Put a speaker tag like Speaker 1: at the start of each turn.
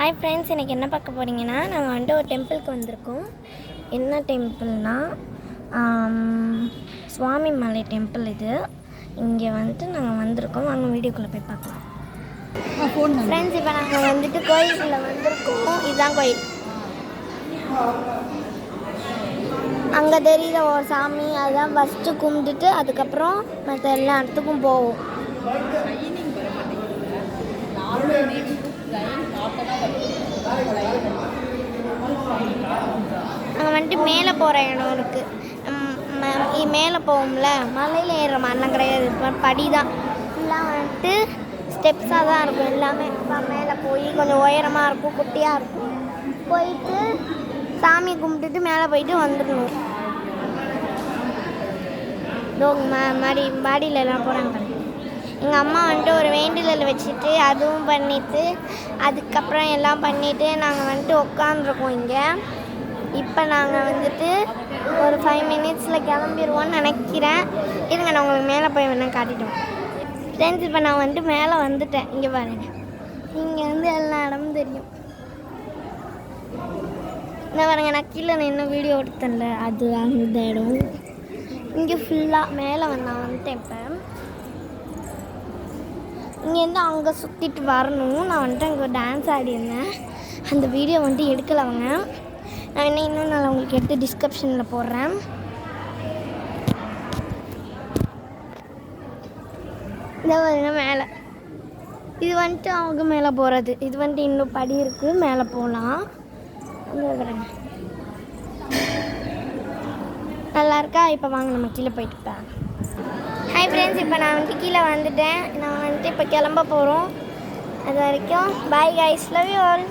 Speaker 1: Hi friends, இன்றைக்கி என்ன பார்க்க போகிறீங்கன்னா, நாங்கள் வந்துட்டு ஒரு டெம்பிளுக்கு வந்திருக்கோம். என்ன டெம்பிள்னால் சுவாமி மலை டெம்பிள். இது இங்கே வந்துட்டு நாங்கள் வந்திருக்கோம். வாங்க வீடியோக்குள்ளே போய் பார்க்கலாம். ஃப்ரெண்ட்ஸ், இப்போ நாங்கள் வந்துட்டு கோயிலுக்குள்ளே வந்திருக்கோம். இதுதான் கோயில். அங்கே தெரியுற ஒரு சாமி, அதுதான் ஃபஸ்ட்டு கும்பிட்டுட்டு அதுக்கப்புறம் மற்ற எல்லா இடத்துக்கும் போவோம். அங்கே வந்துட்டு மேலே போகிற இடம் இருக்குது. மேலே போவோம்ல, மலையில் ஏறுற மாதிரிலாம் கிடையாது. இப்போ படி தான் ஃபுல்லாக வந்துட்டு ஸ்டெப்ஸாக தான் இருக்கும் எல்லாமே. இப்போ மேலே போய் கொஞ்சம் உயரமாக இருக்கும், குட்டியாக இருக்கும். போயிட்டு சாமி கும்பிட்டுட்டு மேலே போயிட்டு வந்துடணும். இதோ மாடியிலலாம் போகிறாங்க. எங்கள் அம்மா வந்துட்டு ஒரு வேண்டுதல் வச்சுட்டு அதுவும் பண்ணிவிட்டு அதுக்கப்புறம் எல்லாம் பண்ணிவிட்டு நாங்கள் வந்துட்டு உட்காந்துருக்கோம் இங்கே. இப்போ நாங்கள் வந்துட்டு ஒரு 5 மினிட்ஸில் கிளம்பிடுவோன்னு நினைக்கிறேன். இருங்க, நான் உங்களுக்கு மேலே போய் வேணால் காட்டிட்டோம். ஃப்ரெண்ட்ஸ், இப்போ நான் வந்துட்டு மேலே வந்துட்டேன். இங்கே பாருங்கள், இங்கே வந்து எல்லா இடமும் தெரியும். இந்த பாருங்க, நான் கீழே நின்று வீடியோ எடுத்தேன்ல, அது அந்த இடம். இங்கே ஃபுல்லாக மேலே நான் வந்துட்டேன். இப்போ இங்கேருந்து அங்கே சுற்றிட்டு வரணும். நான் வந்துட்டு அங்கே டான்ஸ் ஆடியிருந்தேன். அந்த வீடியோ வந்துட்டு எடுக்கலை அவங்க. நான் இன்னும் நான் உங்களுக்கு எடுத்து டிஸ்கிரிப்ஷனில் போடுறேன். இதை வருங்க மேலே. இது வந்துட்டு அவங்க மேலே போகிறது. இது வந்துட்டு இன்னும் படி இருக்குது, மேலே போகலாம். அங்கே வரேங்க, நல்லா இருக்கா? இப்போ வாங்க நம்ம கீழே போயிட்டு. ஹாய் ஃப்ரெண்ட்ஸ், இப்போ நான் வந்துட்டு கீழே வந்துட்டேன். நான் வந்துட்டு இப்போ கிளம்ப போகிறோம். அது வரைக்கும் bye guys, love you all.